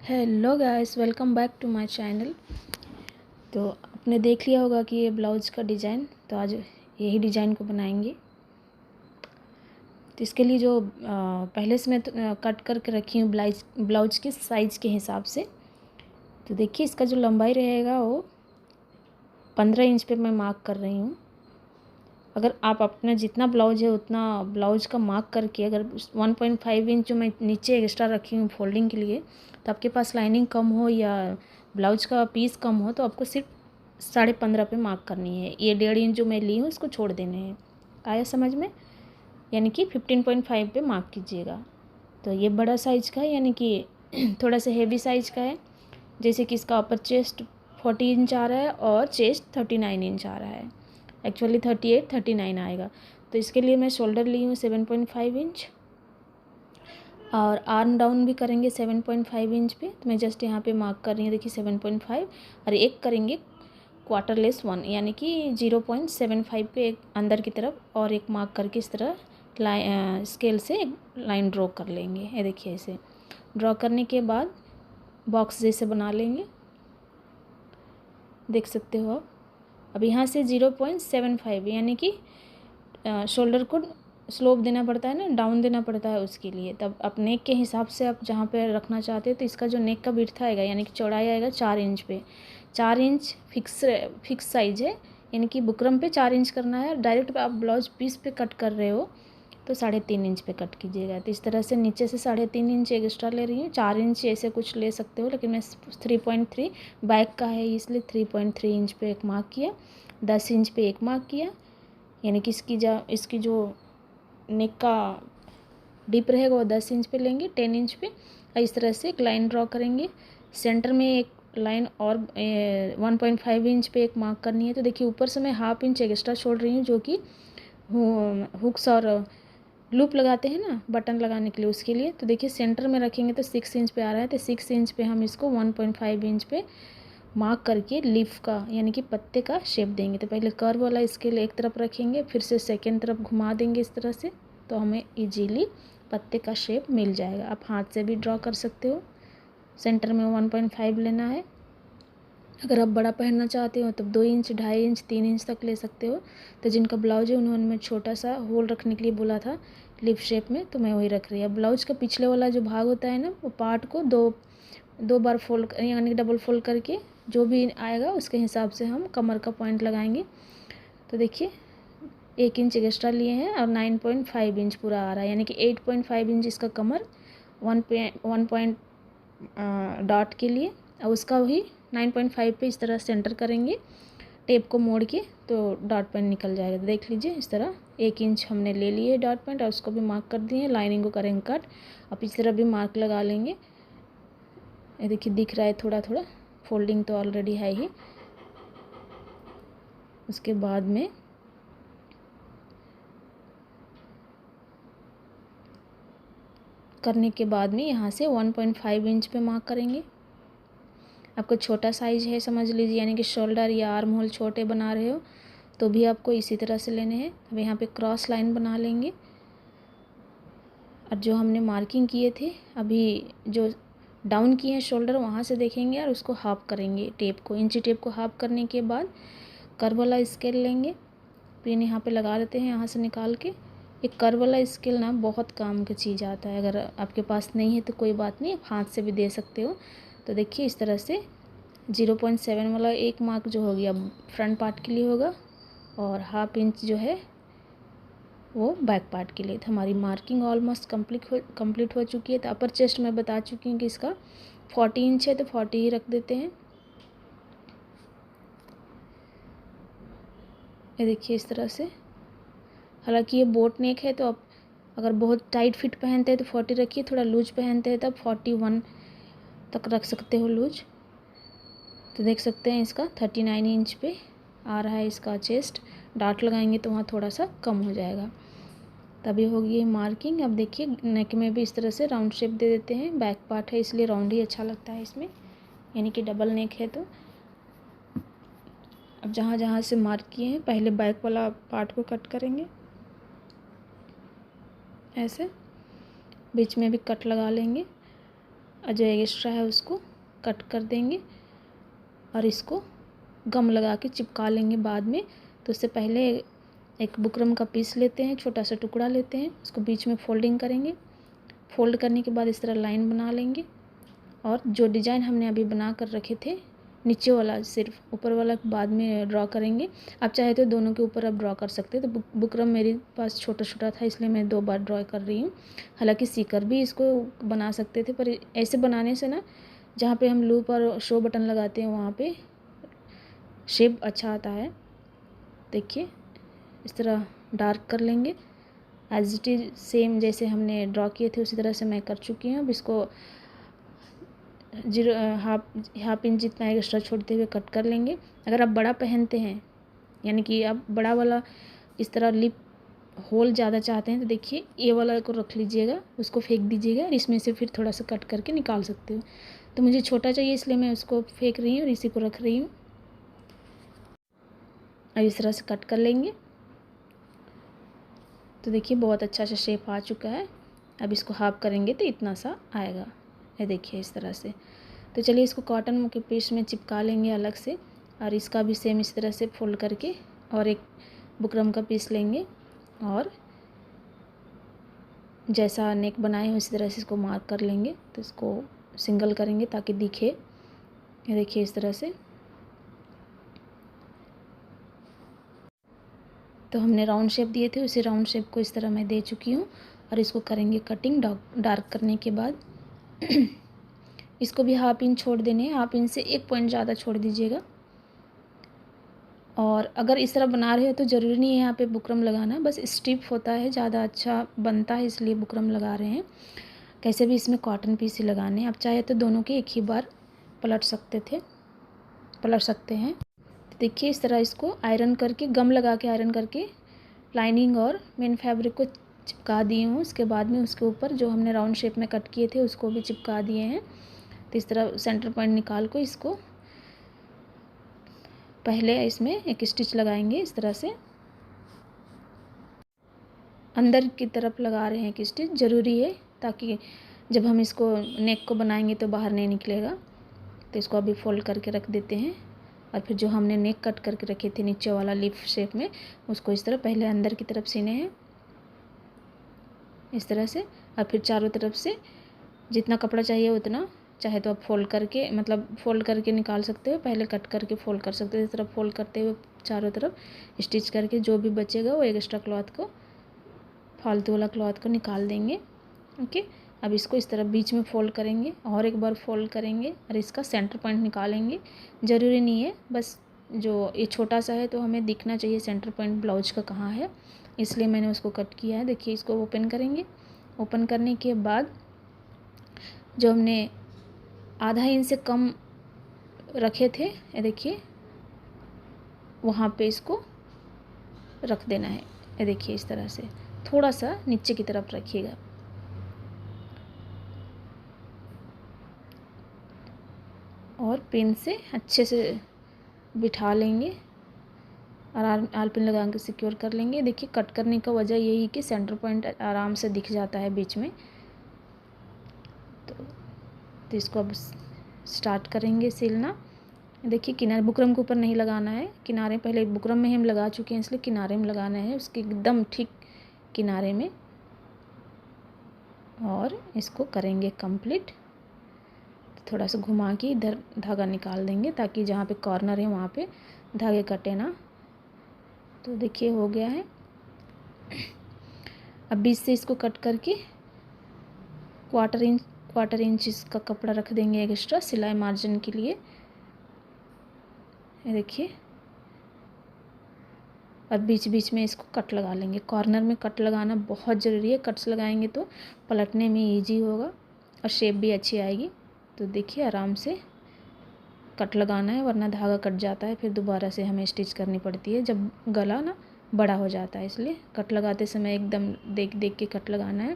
Hello guys, welcome back to my channel. तो आपने देख लिया होगा कि ये ब्लाउज़ का डिज़ाइन, तो आज यही डिज़ाइन को बनाएंगे। तो इसके लिए जो पहले से मैं कट करके रखी हूँ ब्लाउज के साइज़ के हिसाब से। तो देखिए इसका जो लंबाई रहेगा वो 15 इंच पे मैं मार्क कर रही हूँ। अगर आप अपना जितना ब्लाउज है उतना ब्लाउज का मार्क करके, अगर 1.5 इंच जो मैं नीचे एक्स्ट्रा रखी हूँ फोल्डिंग के लिए, तो आपके पास लाइनिंग कम हो या ब्लाउज का पीस कम हो तो आपको सिर्फ 15.5 पे मार्क करनी है। ये 1.5 इंच जो मैं ली हूँ इसको छोड़ देने हैं। आया समझ में? यानी कि 15.5 पे मार्क कीजिएगा। तो ये बड़ा साइज़ का है, यानी कि थोड़ा सा हेवी साइज़ का है। जैसे कि इसका अपर चेस्ट 40 इंच आ रहा है और चेस्ट 39 इंच आ रहा है। एक्चुअली 38 39 आएगा। तो इसके लिए मैं शोल्डर ली हूँ 7.5 इंच और आर्म डाउन भी करेंगे 7.5 इंच पे। तो मैं जस्ट यहाँ पे मार्क कर रही हूँ, देखिए 7.5। और एक करेंगे क्वार्टरलेस 1 यानी कि 0.75 पे एक अंदर की तरफ और एक मार्क करके इस तरह स्केल से एक लाइन ड्रॉ कर लेंगे। ये देखिए ऐसे ड्रॉ करने के बाद बॉक्स जैसे बना लेंगे, देख सकते हो आप। अब यहाँ से 0.75 यानी कि शोल्डर को स्लोप देना पड़ता है ना, डाउन देना पड़ता है उसके लिए। तब आप नेक के हिसाब से आप जहाँ पे रखना चाहते हैं तो इसका जो नेक का विड्थ आएगा यानी कि चौड़ाई आएगा 4 इंच पे। 4 इंच फिक्स साइज है, यानी कि बुकरम पे 4 इंच करना है। डायरेक्ट आप ब्लाउज पीस पे कट कर रहे हो तो 3.5 इंच पे कट कीजिएगा। तो इस तरह से नीचे से 3.5 इंच एक्स्ट्रा ले रही हूँ। 4 इंच ऐसे कुछ ले सकते हो, लेकिन मैं 3.3 बैक का है इसलिए 3.3 इंच पे एक मार्क किया, 10 इंच पे एक मार्क किया। यानी कि इसकी जो नेक का डिप रहेगा वो 10 इंच पे लेंगे, 10 इंच पे। और इस तरह से एक लाइन ड्रॉ करेंगे। सेंटर में एक लाइन और 1.5 इंच पे एक मार्क करनी है। तो देखिए ऊपर से मैं 1/2 इंच एक्स्ट्रा छोड़ रही हूँ, जो कि हुक्स और लूप लगाते हैं ना बटन लगाने के लिए, उसके लिए। तो देखिए सेंटर में रखेंगे तो 6 इंच पे आ रहा है। तो 6 इंच पे हम इसको 1.5 इंच पे मार्क करके लीफ का यानी कि पत्ते का शेप देंगे। तो पहले कर्व वाला स्केल एक तरफ रखेंगे, फिर से सेकेंड तरफ घुमा देंगे इस तरह से, तो हमें इजीली पत्ते का शेप मिल जाएगा। आप हाथ से भी ड्रॉ कर सकते हो। सेंटर में 1.5 लेना है। अगर आप बड़ा पहनना चाहते हो तो 2 इंच, 2.5 इंच, 3 इंच तक ले सकते हो। तो जिनका ब्लाउज है उन्होंने मैं छोटा सा होल रखने के लिए बोला था लिप शेप में, तो मैं वही रख रही है। ब्लाउज का पिछले वाला जो भाग होता है ना, वो पार्ट को दो बार फोल्ड यानी डबल फोल्ड करके जो भी आएगा उसके हिसाब से हम कमर का पॉइंट लगाएंगे। तो देखिए 1 इंच एक्स्ट्रा लिए हैं और 9.5 इंच पूरा आ रहा है, यानी कि 8.5 इंच इसका कमर 1 पॉइंट डॉट के लिए। और उसका वही 9.5 पे इस तरह सेंटर करेंगे टेप को मोड़ के, तो डॉट पॉइंट निकल जाएगा। देख लीजिए इस तरह 1 इंच हमने ले लिए डॉट पॉइंट और उसको भी मार्क कर दिए। लाइनिंग को करेंगे कट। अब इस तरह भी मार्क लगा लेंगे। ये देखिए दिख रहा है थोड़ा थोड़ा, फोल्डिंग तो ऑलरेडी है ही। उसके बाद में करने के बाद में यहाँ से 1.5 इंच पे मार्क करेंगे। आपको छोटा साइज़ है समझ लीजिए, यानी कि शोल्डर या आर्म होल छोटे बना रहे हो तो भी आपको इसी तरह से लेने हैं। अब यहाँ पे क्रॉस लाइन बना लेंगे और जो हमने मार्किंग किए थे अभी, जो डाउन किए हैं शोल्डर, वहाँ से देखेंगे और उसको हाफ करेंगे टेप को। इंची टेप को हाफ करने के बाद कर्व वाला स्केल लेंगे, पिन यहाँ पे लगा लेते हैं यहाँ से निकाल के। एक कर्व वाला स्केल ना बहुत काम की चीज़ आता है। अगर आपके पास नहीं है तो कोई बात नहीं, आप हाथ से भी दे सकते हो। तो देखिए इस तरह से 0.7 वाला एक मार्क जो हो गया फ्रंट पार्ट के लिए होगा और 1/2 इंच जो है वो बैक पार्ट के लिए। तो हमारी मार्किंग ऑलमोस्ट कंप्लीट हो चुकी है। तो अपर चेस्ट मैं बता चुकी हूँ कि इसका 40 इंच है, तो 40 ही रख देते हैं। ये देखिए इस तरह से। हालांकि ये बोट नेक है, तो आप अगर बहुत टाइट फिट पहनते हैं तो 40 रखिए, थोड़ा लूज पहनते हैं तब 41 तक रख सकते हो लूज। तो देख सकते हैं इसका 39 इंच पे आ रहा है इसका चेस्ट। डार्ट लगाएंगे तो वहाँ थोड़ा सा कम हो जाएगा। तभी होगी मार्किंग। अब देखिए नेक में भी इस तरह से राउंड शेप दे देते हैं। बैक पार्ट है इसलिए राउंड ही अच्छा लगता है इसमें, यानी कि डबल नेक है। तो अब जहाँ जहाँ से मार्क किए हैं पहले बैक वाला पार्ट को कट करेंगे ऐसे, बीच में भी कट लगा लेंगे। जो एक्स्ट्रा है उसको कट कर देंगे और इसको गम लगा के चिपका लेंगे बाद में। तो उससे पहले एक बुकरम का पीस लेते हैं, छोटा सा टुकड़ा लेते हैं, उसको बीच में फोल्डिंग करेंगे। फोल्ड करने के बाद इस तरह लाइन बना लेंगे और जो डिज़ाइन हमने अभी बना कर रखे थे नीचे वाला सिर्फ, ऊपर वाला बाद में ड्रॉ करेंगे। आप चाहे तो दोनों के ऊपर आप ड्रॉ कर सकते हैं। तो बुकरम मेरे पास छोटा छोटा था इसलिए मैं 2 बार ड्रॉ कर रही हूँ। हालांकि सीकर भी इसको बना सकते थे, पर ऐसे बनाने से ना जहाँ पे हम लूप और शो बटन लगाते हैं वहाँ पे शेप अच्छा आता है। देखिए इस तरह डार्क कर लेंगे एज इट इज़, सेम जैसे हमने ड्रॉ किए थे उसी तरह से मैं कर चुकी हूँ। अब इसको हाफ इंच जितना एक्स्ट्रा छोड़ते हुए कट कर लेंगे। अगर आप बड़ा पहनते हैं यानी कि आप बड़ा वाला इस तरह लिप होल ज़्यादा चाहते हैं तो देखिए ये वाला को रख लीजिएगा, उसको फेंक दीजिएगा और इसमें से फिर थोड़ा सा कट करके निकाल सकते हो। तो मुझे छोटा चाहिए इसलिए मैं उसको फेंक रही हूँ और इसी को रख रही हूँ। अब इस तरह से कट कर लेंगे। तो देखिए बहुत अच्छा सा शेप आ चुका है। अब इसको हाफ करेंगे तो इतना सा आएगा, ये देखिए इस तरह से। तो चलिए इसको कॉटन के पीस में चिपका लेंगे अलग से और इसका भी सेम इस तरह से फोल्ड करके और एक बुकरम का पीस लेंगे और जैसा नेक बनाए हो इसी तरह से इसको मार्क कर लेंगे। तो इसको सिंगल करेंगे ताकि दिखे, ये देखिए इस तरह से। तो हमने राउंड शेप दिए थे उसी राउंड शेप को इस तरह मैं दे चुकी हूँ और इसको करेंगे कटिंग। डार्क करने के बाद इसको भी हाफ इंच छोड़ देने हैं, हाफ इंच से 1 पॉइंट ज़्यादा छोड़ दीजिएगा। और अगर इस तरह बना रहे हो तो ज़रूरी नहीं है यहाँ पे बुकरम लगाना, बस स्टिप होता है, ज़्यादा अच्छा बनता है इसलिए बुकरम लगा रहे हैं। कैसे भी इसमें कॉटन पीस ही लगाने हैं। आप चाहे तो दोनों के एक ही बार पलट सकते हैं। तो देखिए इस तरह इसको आयरन करके, गम लगा के आयरन करके लाइनिंग और मेन फैब्रिक को चिपका दिए हूँ। उसके बाद में उसके ऊपर जो हमने राउंड शेप में कट किए थे उसको भी चिपका दिए हैं। तो इस तरह सेंटर पॉइंट निकाल को इसको पहले इसमें एक स्टिच लगाएंगे इस तरह से, अंदर की तरफ लगा रहे हैं एक स्टिच, ज़रूरी है ताकि जब हम इसको नेक को बनाएंगे तो बाहर नहीं निकलेगा। तो इसको अभी फोल्ड करके रख देते हैं और फिर जो हमने नेक कट करके रखे थे नीचे वाला लीफ शेप में उसको इस तरह पहले अंदर की तरफ सीने हैं इस तरह से, और फिर चारों तरफ से जितना कपड़ा चाहिए उतना, चाहे तो आप फोल्ड करके निकाल सकते हो, पहले कट करके फोल्ड कर सकते हो। इस तरफ फोल्ड करते हुए चारों तरफ स्टिच करके जो भी बचेगा वो एक्स्ट्रा क्लॉथ को, फालतू वाला क्लॉथ को निकाल देंगे। ओके, अब इसको इस तरह बीच में फोल्ड करेंगे और एक बार फोल्ड करेंगे और इसका सेंटर पॉइंट निकालेंगे। ज़रूरी नहीं है, बस जो ये छोटा सा है तो हमें दिखना चाहिए सेंटर पॉइंट ब्लाउज का कहाँ है, इसलिए मैंने उसको कट किया है। देखिए इसको ओपन करेंगे। ओपन करने के बाद जो हमने आधा इंच से कम रखे थे, ये देखिए वहाँ पे इसको रख देना है। ये देखिए इस तरह से थोड़ा सा नीचे की तरफ रखिएगा और पिन से अच्छे से बिठा लेंगे और आल पिन लगा के सिक्योर कर लेंगे। देखिए कट करने का वजह यही कि सेंटर पॉइंट आराम से दिख जाता है बीच में। तो इसको अब स्टार्ट करेंगे सिलना। देखिए किनारे बुकरम के ऊपर नहीं लगाना है, किनारे पहले बुकरम में हम लगा चुके हैं इसलिए किनारे में लगाना है, उसके एकदम ठीक किनारे में, और इसको करेंगे कंप्लीट। थोड़ा सा घुमा के इधर धागा निकाल देंगे ताकि जहाँ पे कॉर्नर है वहाँ पे धागे कटे ना। तो देखिए हो गया है। अब बीच से इसको कट करके क्वार्टर इंच इसका कपड़ा रख देंगे एक्स्ट्रा सिलाई मार्जिन के लिए। ये देखिए, और बीच बीच में इसको कट लगा लेंगे। कॉर्नर में कट लगाना बहुत ज़रूरी है, कट्स लगाएंगे तो पलटने में इजी होगा और शेप भी अच्छी आएगी। तो देखिए आराम से कट लगाना है वरना धागा कट जाता है, फिर दोबारा से हमें स्टिच करनी पड़ती है जब गला ना बड़ा हो जाता है, इसलिए कट लगाते समय एकदम देख देख के कट लगाना है।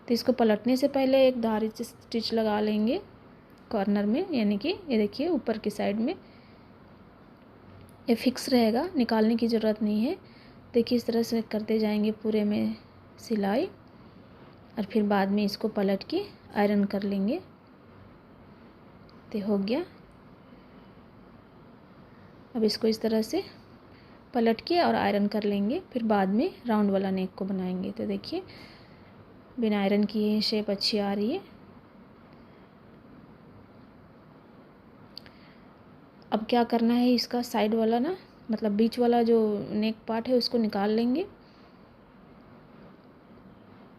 तो इसको पलटने से पहले एक धारी से स्टिच लगा लेंगे कॉर्नर में, यानी कि ये देखिए ऊपर की साइड में ये फिक्स रहेगा, निकालने की ज़रूरत नहीं है। देखिए इस तरह से करते जाएंगे पूरे में सिलाई और फिर बाद में इसको पलट के आयरन कर लेंगे। तो हो गया। अब इसको इस तरह से पलट के और आयरन कर लेंगे, फिर बाद में राउंड वाला नेक को बनाएंगे। तो देखिए बिना आयरन किए शेप अच्छी आ रही है। अब क्या करना है, इसका साइड वाला ना, मतलब बीच वाला जो नेक पार्ट है उसको निकाल लेंगे।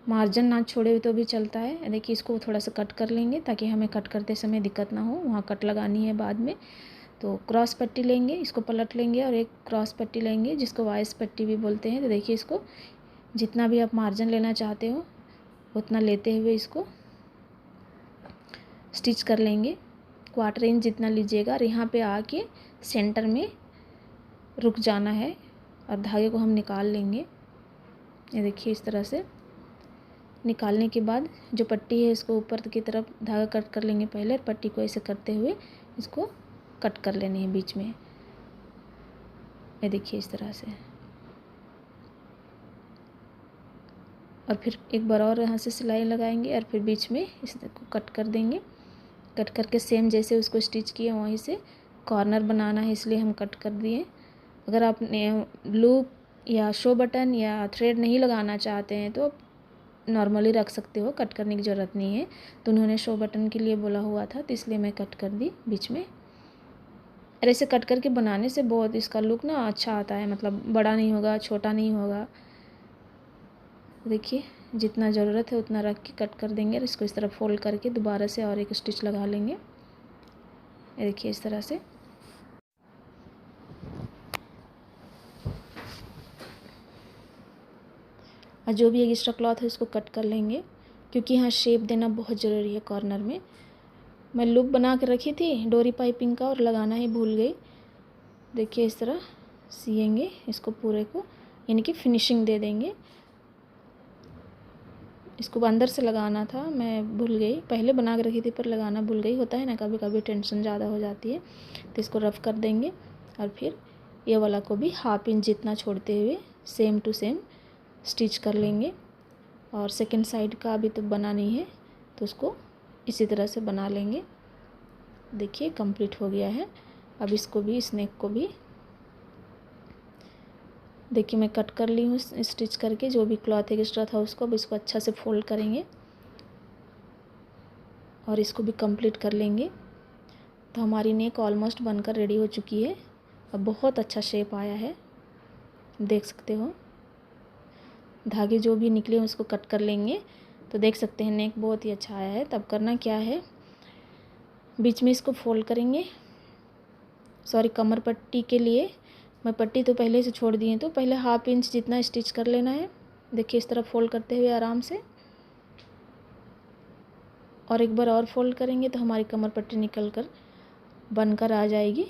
मार्जिन ना छोड़े हुए तो भी चलता है। देखिए इसको थोड़ा सा कट कर लेंगे ताकि हमें कट करते समय दिक्कत ना हो, वहाँ कट लगानी है बाद में। तो क्रॉस पट्टी लेंगे, इसको पलट लेंगे और एक क्रॉस पट्टी लेंगे जिसको वाइस पट्टी भी बोलते हैं। तो देखिए इसको जितना भी आप मार्जिन लेना चाहते हो उतना लेते हुए इसको स्टिच कर लेंगे। 1/4 इंच जितना लीजिएगा और यहाँ पे आके सेंटर में रुक जाना है और धागे को हम निकाल लेंगे। ये देखिए इस तरह से निकालने के बाद जो पट्टी है इसको ऊपर की तरफ धागा कट कर लेंगे पहले, और पट्टी को ऐसे करते हुए इसको कट कर लेने हैं बीच में। ये देखिए इस तरह से, और फिर एक बार और यहाँ से सिलाई लगाएंगे और फिर बीच में इसको कट कर देंगे। कट करके सेम जैसे उसको स्टिच किए वहीं से कॉर्नर बनाना है, इसलिए हम कट कर दिए। अगर आप लूप या शो बटन या थ्रेड नहीं लगाना चाहते हैं तो नॉर्मली रख सकते हो, कट करने की ज़रूरत नहीं है। तो उन्होंने शो बटन के लिए बोला हुआ था तो इसलिए मैं कट कर दी बीच में। और ऐसे कट करके बनाने से बहुत इसका लुक ना अच्छा आता है, मतलब बड़ा नहीं होगा, छोटा नहीं होगा। देखिए जितना ज़रूरत है उतना रख के कट कर देंगे और इसको इस तरह फोल्ड करके दोबारा से और एक स्टिच लगा लेंगे। ये देखिए इस तरह से। और जो भी एक्स्ट्रा क्लॉथ है उसको कट कर लेंगे, क्योंकि यहाँ शेप देना बहुत ज़रूरी है कॉर्नर में। मैं लूप बना के रखी थी डोरी पाइपिंग का और लगाना ही भूल गई। देखिए इस तरह सिएंगे इसको पूरे को, यानी कि फिनिशिंग दे देंगे। इसको अंदर से लगाना था, मैं भूल गई, पहले बना के रखी थी पर लगाना भूल गई। होता है ना कभी कभी, टेंशन ज़्यादा हो जाती है। तो इसको रफ़ कर देंगे और फिर ये वाला को भी 1/2 इंच जितना छोड़ते हुए सेम टू सेम स्टिच कर लेंगे। और सेकंड साइड का अभी तो बना नहीं है तो उसको इसी तरह से बना लेंगे। देखिए कंप्लीट हो गया है। अब इसको भी, इस नेक को भी देखिए मैं कट कर ली हूँ स्टिच करके, जो भी क्लॉथ एक्स्ट्रा था उसको। अब इसको अच्छा से फोल्ड करेंगे और इसको भी कंप्लीट कर लेंगे। तो हमारी नेक ऑलमोस्ट बनकर रेडी हो चुकी है। अब बहुत अच्छा शेप आया है, देख सकते हो। धागे जो भी निकले हैं उसको कट कर लेंगे। तो देख सकते हैं नेक बहुत ही अच्छा आया है। तब करना क्या है, बीच में इसको फोल्ड करेंगे। सॉरी, कमर पट्टी के लिए मैं पट्टी तो पहले से छोड़ दी है, तो पहले 1/2 इंच जितना स्टिच कर लेना है। देखिए इस तरह फोल्ड करते हुए आराम से, और एक बार और फोल्ड करेंगे तो हमारी कमर पट्टी निकल कर बनकर आ जाएगी।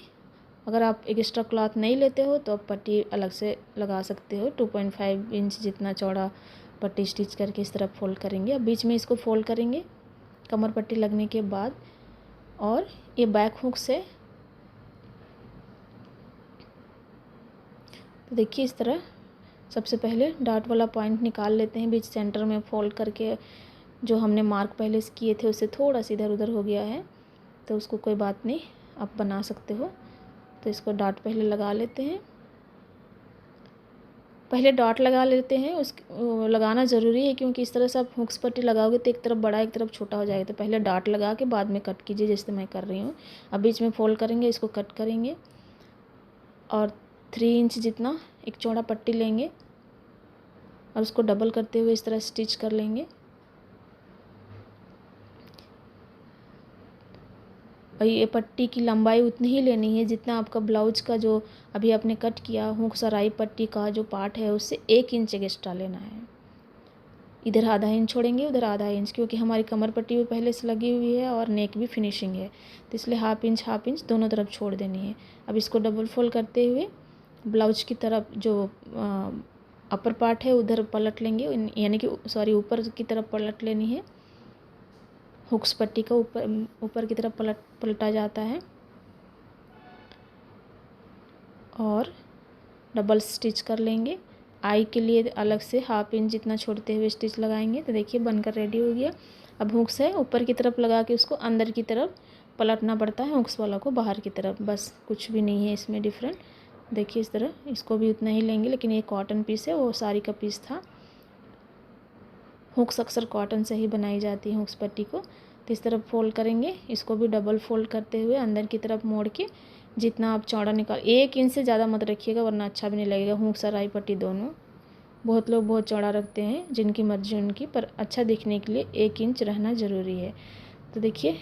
अगर आप एक्स्ट्रा क्लॉथ नहीं लेते हो तो आप पट्टी अलग से लगा सकते हो। 2.5 इंच जितना चौड़ा पट्टी स्टिच करके इस तरह फोल्ड करेंगे। अब बीच में इसको फोल्ड करेंगे कमर पट्टी लगने के बाद, और ये बैक हुक से तो देखिए इस तरह सबसे पहले डॉट वाला पॉइंट निकाल लेते हैं। बीच सेंटर में फोल्ड करके जो हमने मार्क पहले से किए थे उससे थोड़ा सा इधर उधर हो गया है, तो उसको कोई बात नहीं, आप बना सकते हो। तो इसको डॉट पहले लगा लेते हैं। पहले डॉट लगा लेते हैं, लगाना ज़रूरी है क्योंकि इस तरह से आप हुक्स पट्टी लगाओगे तो एक तरफ बड़ा एक तरफ छोटा हो जाएगा। तो पहले डॉट लगा के बाद में कट कीजिए, जैसे मैं कर रही हूँ। अब बीच में फोल्ड करेंगे, इसको कट करेंगे और 3 इंच जितना एक चौड़ा पट्टी लेंगे और उसको डबल करते हुए इस तरह स्टिच कर लेंगे। और ये पट्टी की लंबाई उतनी ही लेनी है जितना आपका ब्लाउज का जो अभी आपने कट किया हुक सराई पट्टी का जो पार्ट है उससे 1 इंच एक्स्ट्रा लेना है। इधर आधा इंच छोड़ेंगे, उधर आधा इंच, क्योंकि हमारी कमर पट्टी भी पहले से लगी हुई है और नेक भी फिनिशिंग है, तो इसलिए 1/2 इंच दोनों तरफ छोड़ देनी है। अब इसको डबल फोल्ड करते हुए ब्लाउज की तरफ जो अपर पार्ट है उधर पलट लेंगे, यानी कि सॉरी ऊपर की तरफ पलट लेनी है। हुक्स पट्टी का ऊपर की तरफ पलटा जाता है और डबल स्टिच कर लेंगे। आई के लिए अलग से 1/2 इंच जितना छोड़ते हुए स्टिच लगाएंगे। तो देखिए बनकर रेडी हो गया। अब हुक्स है ऊपर की तरफ लगा के उसको अंदर की तरफ पलटना पड़ता है, हुक्स वाला को बाहर की तरफ, बस कुछ भी नहीं है इसमें डिफरेंट। देखिए इस तरह, इसको भी उतना ही लेंगे, लेकिन ये कॉटन पीस है, वो साड़ी का पीस था। हुक्स अक्सर कॉटन से ही बनाई जाती है हुक्स पट्टी को। तो इस तरफ फोल्ड करेंगे, इसको भी डबल फोल्ड करते हुए अंदर की तरफ मोड़ के जितना आप चौड़ा निकाल, 1 इंच से ज़्यादा मत रखिएगा वरना अच्छा भी नहीं लगेगा। हुक्स और आई पट्टी दोनों, बहुत लोग बहुत चौड़ा रखते हैं, जिनकी मर्जी उनकी, पर अच्छा दिखने के लिए 1 इंच रहना ज़रूरी है। तो देखिए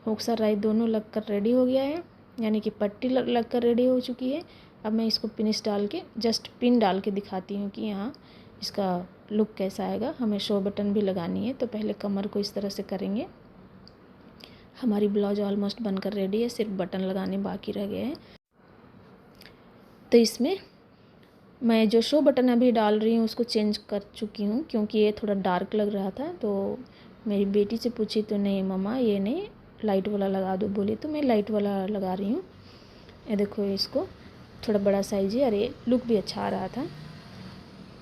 हुक्स और आई दोनों लग कर रेडी हो गया है, यानी कि पट्टी लग कर रेडी हो चुकी है। अब मैं इसको पिनिश डाल के, जस्ट पिन डाल के दिखाती हूँ कि यहाँ इसका लुक कैसा आएगा। हमें शो बटन भी लगानी है, तो पहले कमर को इस तरह से करेंगे। हमारी ब्लाउज ऑलमोस्ट बनकर रेडी है, सिर्फ बटन लगाने बाकी रह गए हैं। तो इसमें मैं जो शो बटन अभी डाल रही हूँ उसको चेंज कर चुकी हूँ, क्योंकि ये थोड़ा डार्क लग रहा था। तो मेरी बेटी से पूछी तो नहीं मम्मा ये नहीं, लाइट वाला लगा दो बोली, तो मैं लाइट वाला लगा रही हूँ। ये देखो इसको थोड़ा बड़ा साइज है और ये लुक भी अच्छा आ रहा था।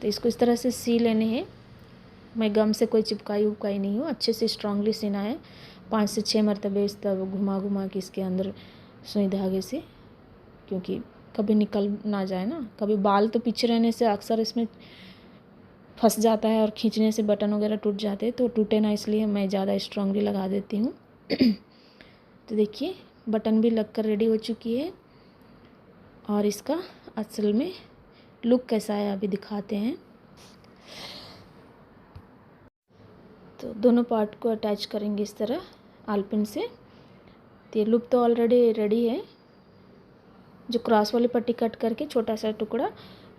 तो इसको इस तरह से सी लेने हैं। मैं गम से कोई चिपकाई नहीं हूँ, अच्छे से स्ट्रांगली सीना है। 5 से 6 मरतबे इस तरह घुमा के इसके अंदर सुई धागे से, क्योंकि कभी निकल ना जाए ना। कभी बाल तो पीछे रहने से अक्सर इसमें फंस जाता है और खींचने से बटन वगैरह टूट जाते हैं, तो टूटे ना इसलिए मैं ज़्यादा स्ट्रांगली लगा देती हूँ। तो देखिए बटन भी लग कर रेडी हो चुकी है, और इसका असल में लुक कैसा है अभी दिखाते हैं। तो दोनों पार्ट को अटैच करेंगे इस तरह आलपिन से। तो ये लुक तो ऑलरेडी रेडी है। जो क्रॉस वाली पट्टी कट करके छोटा सा टुकड़ा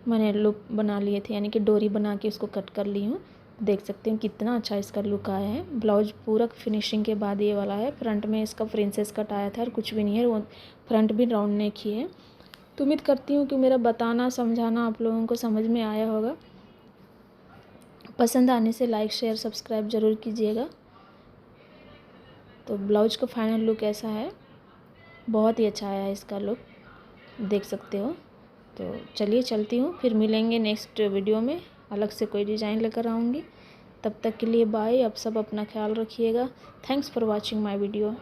मैंने लुक बना लिए थे, यानी कि डोरी बना के उसको कट कर ली हूँ। देख सकते हैं कितना अच्छा इसका लुक आया है। ब्लाउज पूरा फिनिशिंग के बाद ये वाला है। फ्रंट में इसका प्रिंसेस कट आया था और कुछ भी नहीं है, वो फ्रंट भी राउंड नेक ही है। तो उम्मीद करती हूँ कि मेरा बताना समझाना आप लोगों को समझ में आया होगा। पसंद आने से लाइक शेयर सब्सक्राइब ज़रूर कीजिएगा। तो ब्लाउज का फाइनल लुक ऐसा है, बहुत ही अच्छा आया है इसका लुक, देख सकते हो। तो चलिए चलती हूँ, फिर मिलेंगे नेक्स्ट वीडियो में, अलग से कोई डिज़ाइन लेकर आऊँगी। तब तक के लिए बाय। अब सब अपना ख्याल रखिएगा। Thanks for watching my video.